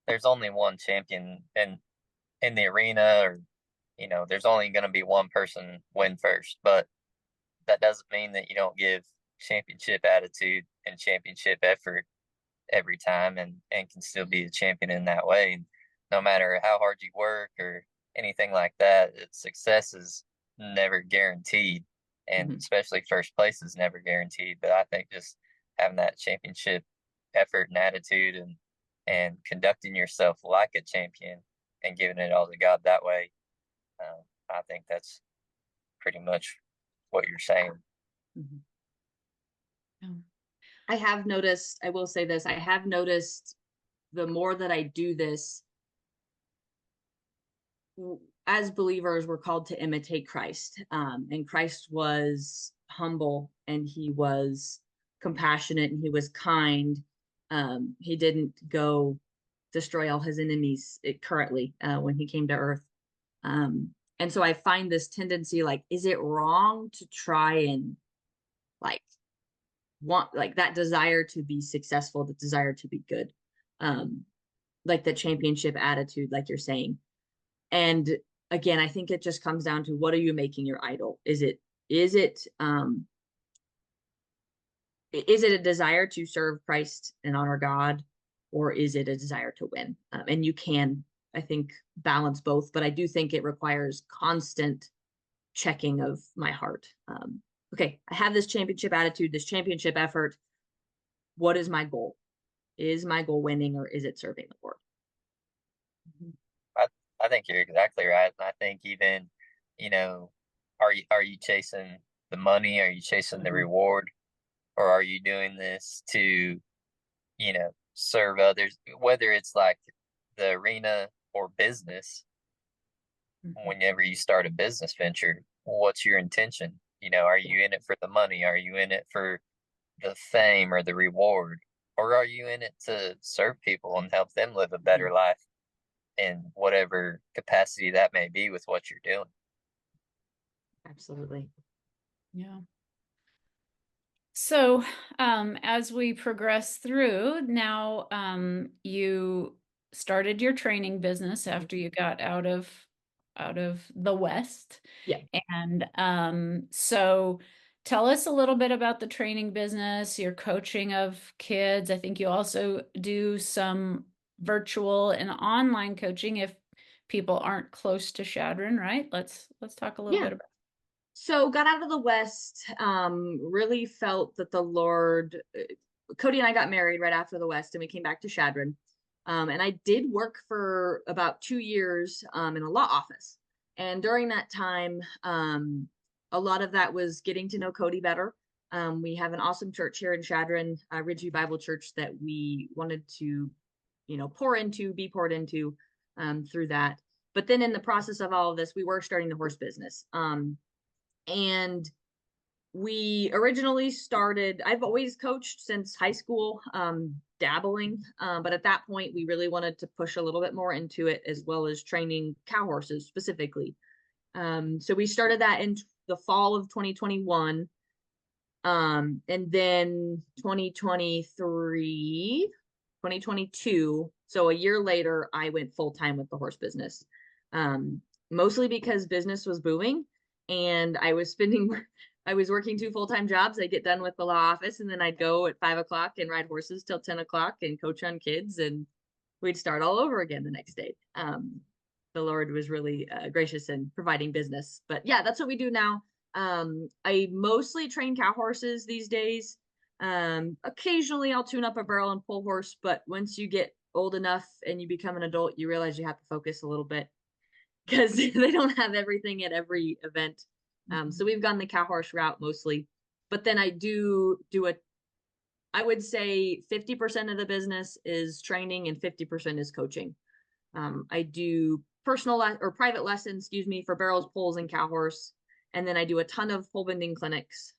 one champion in the arena, or there's only going to be one person win first, but that doesn't mean that you don't give championship attitude and championship effort every time, and can still be a champion in that way. And no matter how hard you work or anything like that, success is never guaranteed, and especially first place is never guaranteed. But I think just having that championship effort and attitude, and conducting yourself like a champion and giving it all to God that way, I think that's pretty much what you're saying. I have noticed, I will say this, I have noticed the more that I do this, as believers, we're called to imitate Christ. And Christ was humble, and he was compassionate, and he was kind. He didn't go destroy all his enemies currently when he came to earth. And so I find this tendency, like, is it wrong to try and want that desire to be successful, the desire to be good, like the championship attitude, like you're saying? And again, I think it just comes down to, what are you making your idol? Is it a desire to serve Christ and honor God, or is it a desire to win? And you can, I think, balance both, but I do think it requires constant checking of my heart. Okay, I have this championship attitude, this championship effort. What is my goal? Is my goal winning, or is it serving the Lord? I think you're exactly right. And I think even, are you chasing the money? Are you chasing the reward? Or are you doing this to, serve others? Whether it's like the arena or business, whenever you start a business venture, what's your intention? Are you in it for the money? Are you in it for the fame or the reward? Or are you in it to serve people and help them live a better life in whatever capacity that may be with what you're doing? Absolutely. Yeah. So, as we progress through now, you started your training business after you got out of the West. Yeah. And so Tell us a little bit about the training business, your coaching of kids. I think you also do some virtual and online coaching if people aren't close to Shadron, right? Let's talk a little Yeah. bit about. So got out of the West, really felt that the Lord, Cody and I got married right after the West and we came back to Shadron. And I did work for about 2 years in a law office. And during that time, a lot of that was getting to know Cody better. We have an awesome church here in Shadron, Ridgeview Bible Church, that we wanted to, pour into, be poured into through that. But then in the process of all of this, we were starting the horse business. And we originally started, I've always coached since high school, dabbling. But at that point, we really wanted to push a little bit more into it, as well as training cow horses specifically. So we started that in the fall of 2021. And then 2022. So a year later, I went full time with the horse business. Mostly because business was booming and I was working 2 full-time jobs. I'd get done with the law office and then I'd go at 5 o'clock and ride horses till 10 o'clock and coach on kids, and we'd start all over again the next day. The Lord was really gracious in providing business. But yeah, that's what we do now. I mostly train cow horses these days. Occasionally I'll tune up a barrel and pull horse, but once you get old enough and you become an adult, you realize you have to focus a little bit because they don't have everything at every event. So we've gone the cow horse route mostly, but then I I would say 50% of the business is training and 50% is coaching. I do personal or private lessons, for barrels, pulls, and cow horse. And then I do a ton of pole bending clinics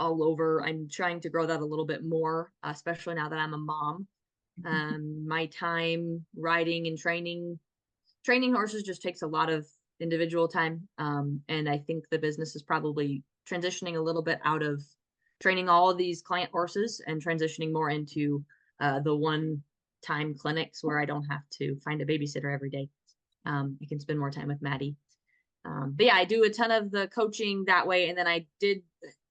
all over. I'm trying to grow that a little bit more, especially now that I'm a mom. My time riding and training horses just takes a lot of individual time. And I think the business is probably transitioning a little bit out of training all of these client horses and transitioning more into the one-time clinics where I don't have to find a babysitter every day. I can spend more time with Maddie. But yeah, I do a ton of the coaching that way. And then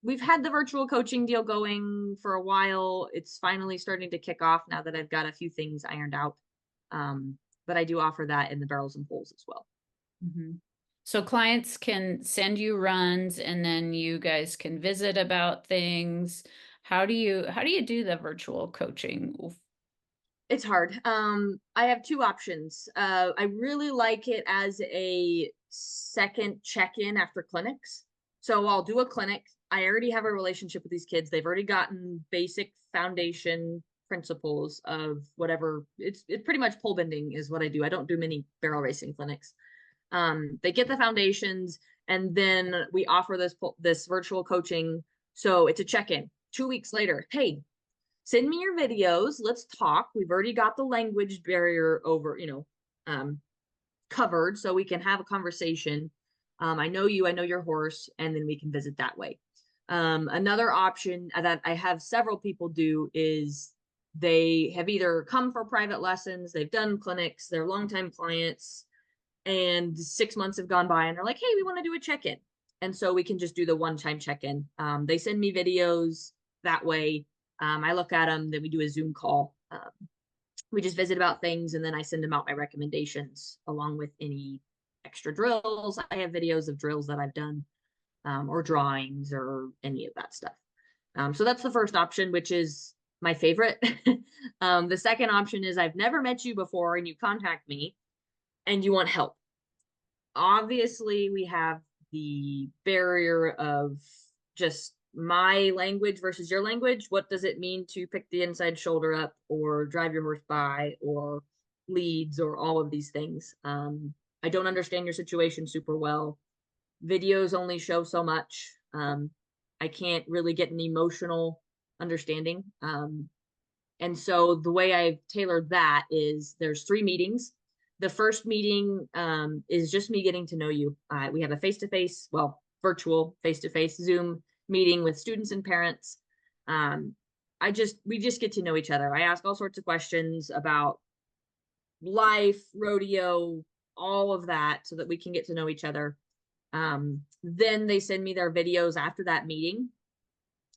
we've had the virtual coaching deal going for a while. It's finally starting to kick off now that I've got a few things ironed out. But I do offer that in the barrels and poles as well. Mm-hmm. So clients can send you runs and then you guys can visit about things. How do you do the virtual coaching? It's hard. I have 2 options. I really like it as a second check-in after clinics. So I'll do a clinic. I already have a relationship with these kids. They've already gotten basic foundation principles of whatever. It's pretty much pole bending is what I do. I don't do many barrel racing clinics. They get the foundations, and then we offer this virtual coaching. So it's a check-in. 2 weeks later, hey, send me your videos. Let's talk. We've already got the language barrier covered, so we can have a conversation. I know you, I know your horse, and then we can visit that way. Another option that I have several people do is they have either come for private lessons, they've done clinics, they're longtime clients, and 6 months have gone by and they're like, hey, we want to do a check-in. And so we can just do the one-time check-in. They send me videos that way. I look at them, then we do a Zoom call. We just visit about things, and then I send them out my recommendations along with any extra drills. I have videos of drills that I've done, or drawings or any of that stuff. So that's the first option, which is my favorite. The second option is I've never met you before and you contact me and you want help. Obviously, we have the barrier of just my language versus your language. What does it mean to pick the inside shoulder up or drive your horse by or leads or all of these things? I don't understand your situation super well. Videos only show so much. I can't really get an emotional understanding. And so the way I've tailored that is there's 3 meetings. The first meeting is just me getting to know you. We have a face-to-face, virtual face-to-face Zoom meeting with students and parents. We just get to know each other. I ask all sorts of questions about life, rodeo, all of that, so that we can get to know each other. Then they send me their videos after that meeting.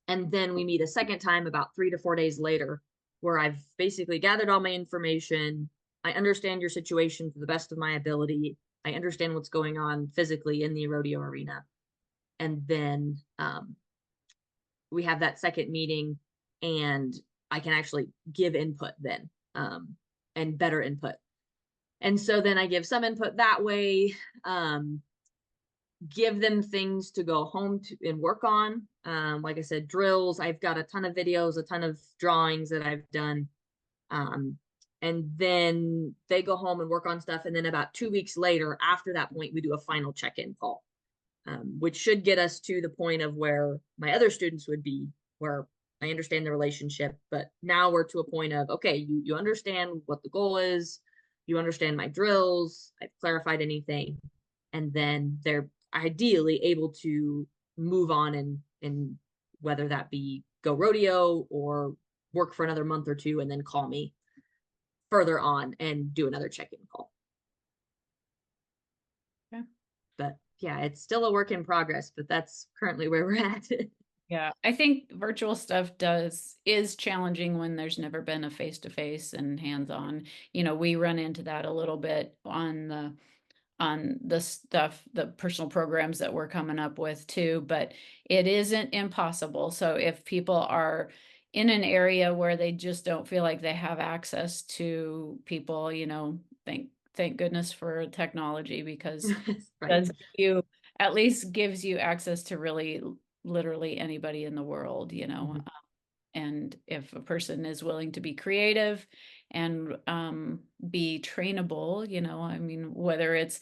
And then we meet a second time about 3 to 4 days later, where I've basically gathered all my information. I understand your situation to the best of my ability. I understand what's going on physically in the rodeo arena. And then we have that second meeting, and I can actually give input then, and better input. And so then I give some input that way, give them things to go home to and work on. Like I said, drills. I've got a ton of videos, a ton of drawings that I've done. And then they go home and work on stuff. And then about 2 weeks later, after that point, we do a final check-in call, which should get us to the point of where my other students would be, where I understand the relationship. But now we're to a point of, okay, you understand what the goal is. You understand my drills. I've clarified anything. And then they're ideally able to move on and whether that be go rodeo or work for another month or two and then call me further on and do another check-in call. Okay. But yeah, it's still a work in progress, but that's currently where we're at. Yeah, I think virtual stuff is challenging when there's never been a face-to-face and hands-on. We run into that a little bit on the stuff, the personal programs that we're coming up with too, but it isn't impossible. So if people are in an area where they just don't feel like they have access to people, thank goodness for technology, because Right. it does you at least gives you access to really literally anybody in the world, Mm-hmm. and if a person is willing to be creative and be trainable, I mean, whether it's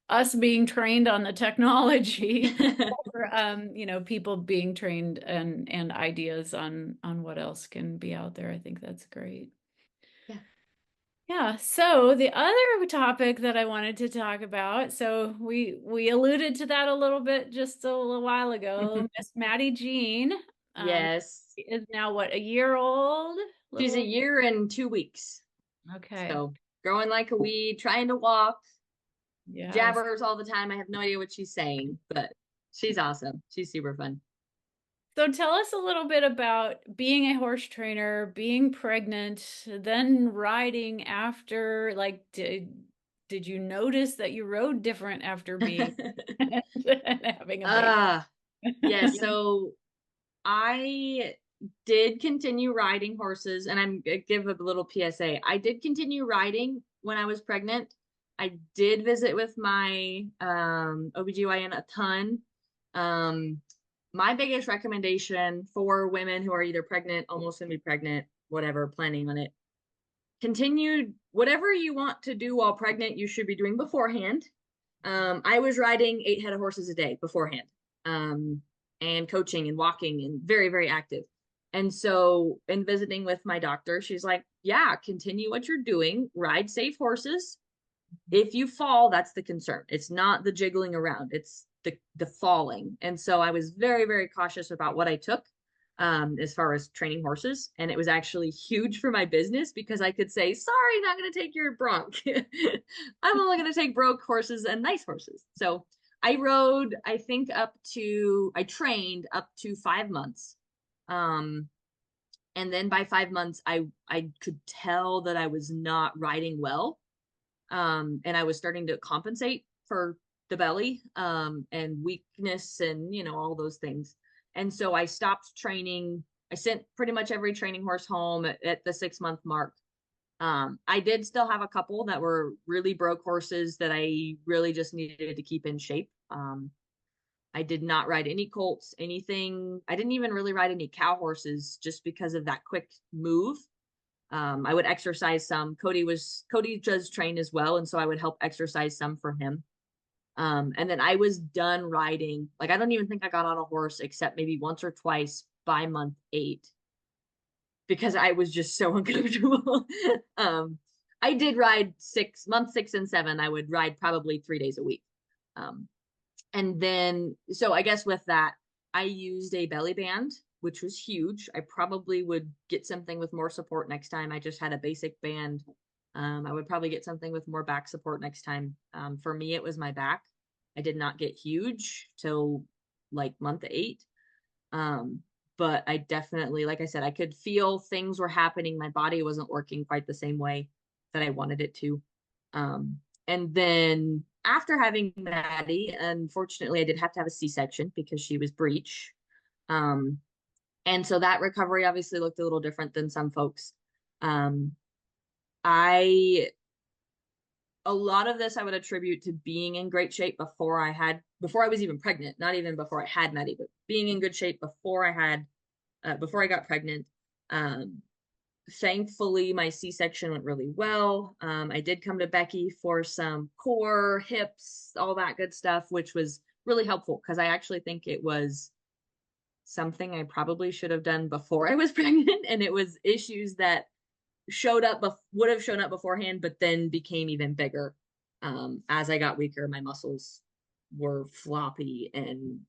us being trained on the technology or people being trained and ideas on what else can be out there, I think that's great. Yeah. Yeah, so the other topic that I wanted to talk about, so we alluded to that a little bit just a little while ago. Miss Maddie Jean Yes. is now what, a year old? She's a Little, year and 2 weeks. okay. So growing like a weed, trying to walk, Yes. jabbers all the time. I have no idea what she's saying, but she's awesome. She's super fun. So tell us a little bit about being a horse trainer, being pregnant, then riding after. Like, did you notice that you rode different after being and having a baby? Yes. So I did continue riding horses, and I'm gonna give a little PSA. I did continue riding when I was pregnant. I did visit with my OBGYN a ton. Um, my biggest recommendation for women who are either pregnant, almost gonna be pregnant, whatever, planning on it, continue whatever you want to do while pregnant, you should be doing beforehand. I was riding 8 head of horses a day beforehand, and coaching and walking and very, very active. And so in visiting with my doctor, she's like, yeah, continue what you're doing, ride safe horses. If you fall, that's the concern. It's not the jiggling around, it's the falling. And so I was very, very cautious about what I took, as far as training horses. And it was actually huge for my business because I could say, sorry, not going to take your bronc. I'm only going to take broke horses and nice horses. So I rode, I think I trained up to 5 months. And then by 5 months, I could tell that I was not riding well. And I was starting to compensate for the belly, and weakness and, all those things. And so I stopped training. I sent pretty much every training horse home at the 6 month mark. I did still have a couple that were really broke horses that I really just needed to keep in shape. I did not ride any colts, anything. I didn't even really ride any cow horses just because of that quick move. I would exercise some. Cody does train as well, and so I would help exercise some for him. And then I was done riding. Like, I don't even think I got on a horse except maybe once or twice by month 8 because I was just so uncomfortable. I did ride month 6 and 7. I would ride probably 3 days a week. And then, so I guess with that, I used a belly band, which was huge. I probably would get something with more support next time. I just had a basic band. I would probably get something with more back support next time. For me, it was my back. I did not get huge till like month 8. But I definitely, like I said, I could feel things were happening. My body wasn't working quite the same way that I wanted it to. And then after having Maddie, unfortunately, I did have to have a C-section because she was breech. Um, and so that recovery obviously looked a little different than some folks. Um, I a lot of this I would attribute to being in great shape before I was even pregnant, not even before I had Maddie, but being in good shape before I got pregnant. Um, Thankfully, my C-section went really well. I did come to Becky for some core, hips, all that good stuff, which was really helpful because I actually think it was something I probably should have done before I was pregnant, and it was issues that would have shown up beforehand, but then became even bigger. As I got weaker, my muscles were floppy and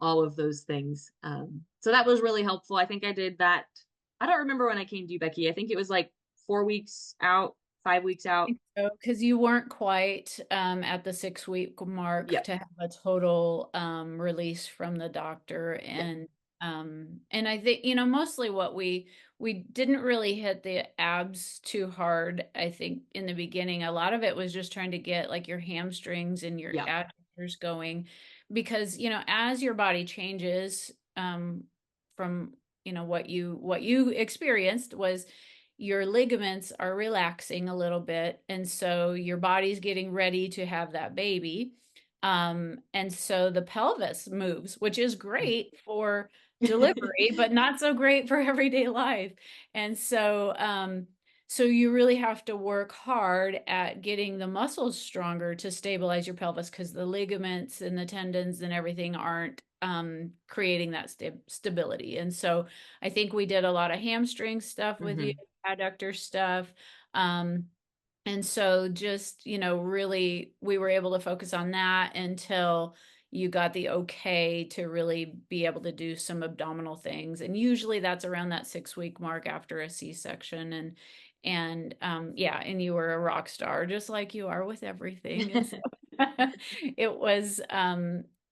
all of those things. So that was really helpful. I think I did that. I don't remember when I came to you, Becky. I think it was like 4 weeks out, 5 weeks out. So, because you weren't quite at the 6 week mark Yep. to have a total release from the doctor, Yep. and I think mostly what we didn't really hit the abs too hard. I think in the beginning, a lot of it was just trying to get like your hamstrings and your Yep. adductors going, because as your body changes from what you experienced was your ligaments are relaxing a little bit. And so your body's getting ready to have that baby. And so the pelvis moves, which is great for delivery, but not so great for everyday life. And so you really have to work hard at getting the muscles stronger to stabilize your pelvis, because the ligaments and the tendons and everything aren't creating that stability. And so I think we did a lot of hamstring stuff with you, Mm-hmm. adductor stuff. Um, and so just, really we were able to focus on that until you got the okay to really be able to do some abdominal things. And usually that's around that 6 week mark after a C-section. And yeah, and you were a rock star, just like you are with everything. And so it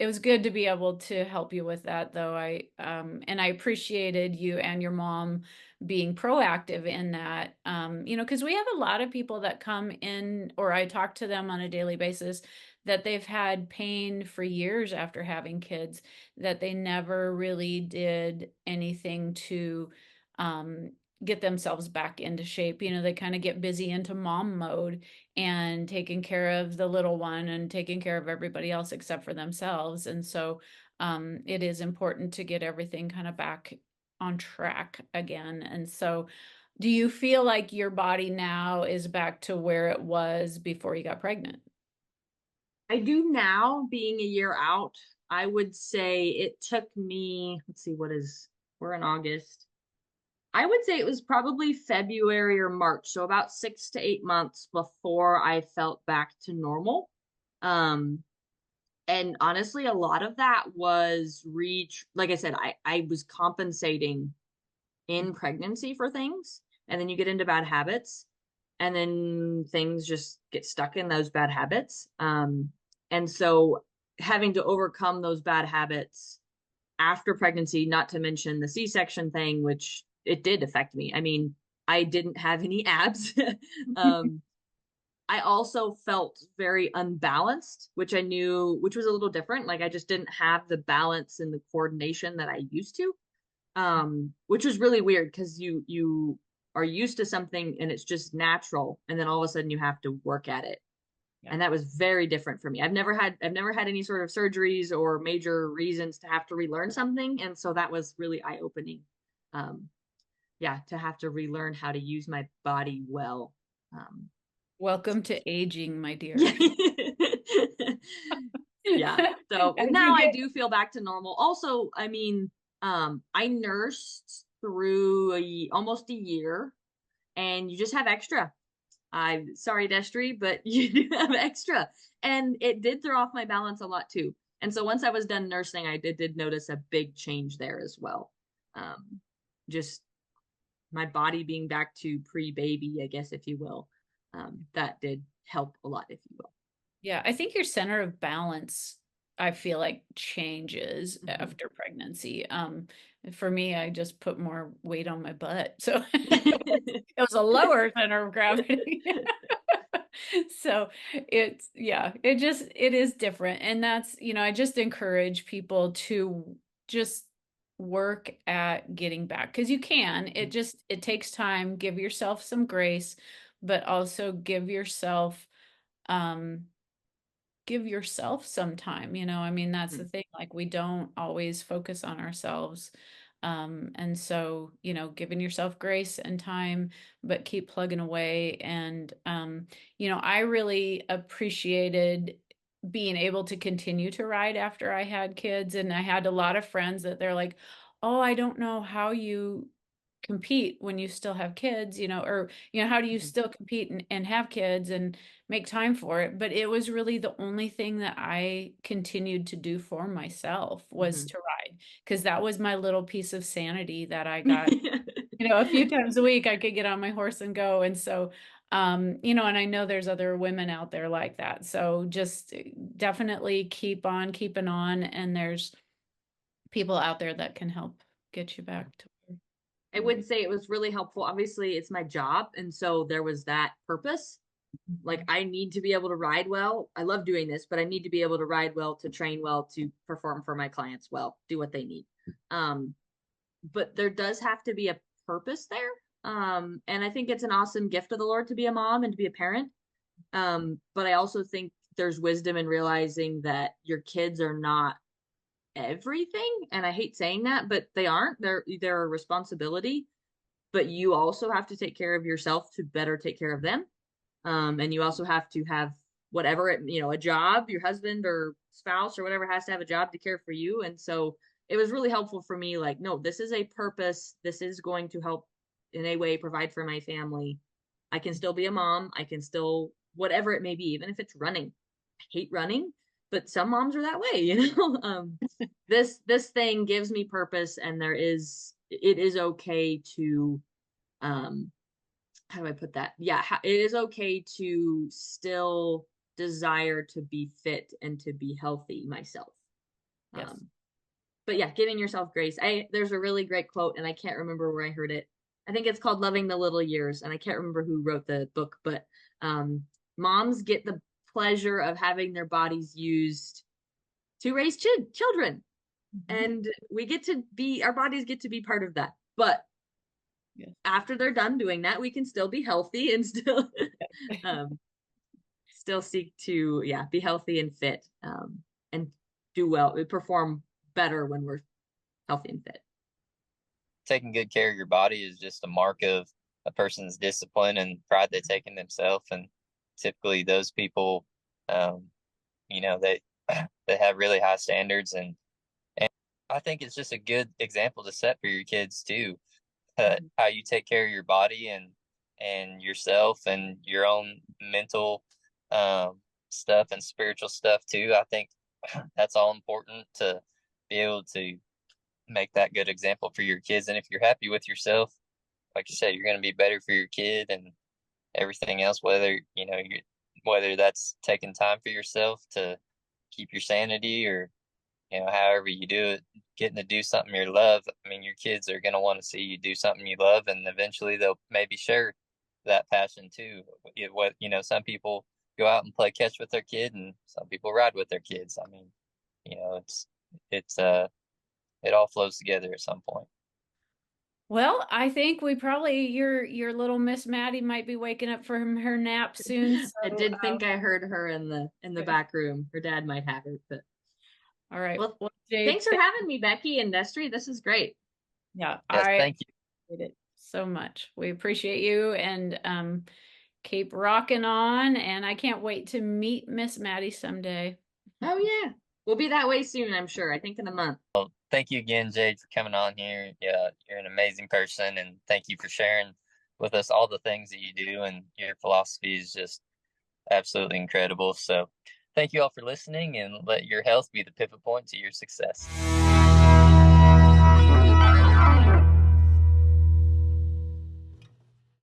was good to be able to help you with that, though. And I appreciated you and your mom being proactive in that, because we have a lot of people that come in, or I talk to them on a daily basis, that they've had pain for years after having kids, that they never really did anything to um, get themselves back into shape. They kind of get busy into mom mode and taking care of the little one and taking care of everybody else except for themselves. And so it is important to get everything kind of back on track again. And so, do you feel like your body now is back to where it was before you got pregnant? I do now, being a year out. I would say it took me, let's see, we're in August. I would say it was probably February or March, so about 6 to 8 months before I felt back to normal. Um, and honestly, a lot of that was like I said, I was compensating in pregnancy for things, and then you get into bad habits, and then things just get stuck in those bad habits. And so having to overcome those bad habits after pregnancy, not to mention the C-section thing, which it did affect me. I mean, I didn't have any abs. um, I also felt very unbalanced, which was a little different. Like I just didn't have the balance and the coordination that I used to, which was really weird because you are used to something and it's just natural, and then all of a sudden you have to work at it. Yeah. And that was very different for me. I've never had any sort of surgeries or major reasons to have to relearn something, and so that was really eye-opening. Um, yeah, to have to relearn how to use my body well. Um, Welcome to aging, my yeah. dear. Yeah. So As now you I get do feel back to normal. Also, I mean, I nursed through almost a year, and you just have extra. I'm sorry, Destry, but you do have extra. And it did throw off my balance a lot too. And so once I was done nursing, I did notice a big change there as well. Um, just my body being back to pre-baby, I guess, if you will. That did help a lot, if you will. Yeah, I think your center of balance, I feel like changes Mhm. after pregnancy. For me, I just put more weight on my butt. So it was a lower center of gravity. So it is different. And that's, I just encourage people to just work at getting back because you can. It takes time. Give yourself some grace, but also um give yourself some time, I mean, that's the Mhm. thing, like we don't always focus on ourselves. And so, giving yourself grace and time, but keep plugging away. And I really appreciated being able to continue to ride after I had kids. And I had a lot of friends that they're like, oh, I don't know how you compete when you still have kids, or how do you Mhm. still compete and have kids and make time for it? But it was really the only thing that I continued to do for myself was Mhm. to ride, because that was my little piece of sanity that I got. A few times a week I could get on my horse and go. And so, and I know there's other women out there like that. So just definitely keep on keeping on. And there's people out there that can help get you back to where I you want to would be. say it was really helpful. Obviously, it's my job, and so there was that purpose. Like I need to be able to ride well. I love doing this, but I need to be able to ride well, to train well, to perform for my clients well, do what they need. Um, but there does have to be a purpose there. And I think it's an awesome gift of the Lord to be a mom and to be a parent. But I also think there's wisdom in realizing that your kids are not everything. And I hate saying that, but they aren't. They're a responsibility, but you also have to take care of yourself to better take care of them. And you also have to have whatever a job, your husband or spouse or whatever has to have a job to care for you. And so it was really helpful for me. Like, no, this is a purpose. This is going to help in a way provide for my family. I can still be a mom. I can still, whatever it may be, even if it's running. I hate running, but some moms are that way, this thing gives me purpose, and it is okay to um how do I put that? Yeah, it is okay to still desire to be fit and to be healthy myself. Yes. Um, but yeah, giving yourself grace. There's a really great quote, and I can't remember where I heard it. I think it's called "Loving the Little Years," and I can't remember who wrote the book, but um, moms get the pleasure of having their bodies used to raise children, Mhm. and our bodies get to be part of that. But Yes. after they're done doing that, we can still be healthy and still um, still seek to be healthy and fit, and do well. We perform better when we're healthy and fit. Taking good care of your body is just a mark of a person's discipline and pride they take in themselves. And typically, those people, um, they they have really high standards, and I think it's just a good example to set for your kids too. Mhm. How you take care of your body and yourself and your own mental um, stuff and spiritual stuff too. I think that's all important to be able to make that good example for your kids. And if you're happy with yourself, like you said, you're going to be better for your kid and everything else. Whether that's taking time for yourself to keep your sanity, or however you do it, getting to do something you love. I mean, your kids are going to want to see you do something you love, and eventually they'll maybe share that passion too. Some people go out and play catch with their kid, and some people ride with their kids. I mean, it's it all flows together at some point. Well, I think we probably your little Miss Maddie might be waking up from her nap soon. I So, did think I heard her in the okay. back room. Her dad might have her, but All right. well, Well, Jade, thanks for having me, Becky and Destry. This is great. yeah, Yes, I thank you. appreciate it so much. We appreciate you, and keep rocking on. And I can't wait to meet Miss Maddie someday. Oh yeah, we'll be that way soon, I'm sure. I think in a month. Thank you again, Jade, for coming on here. Yeah, you're an amazing person, and thank you for sharing with us all the things that you do. And your philosophy is just absolutely incredible. So, thank you all for listening, and let your health be the pivot point to your success.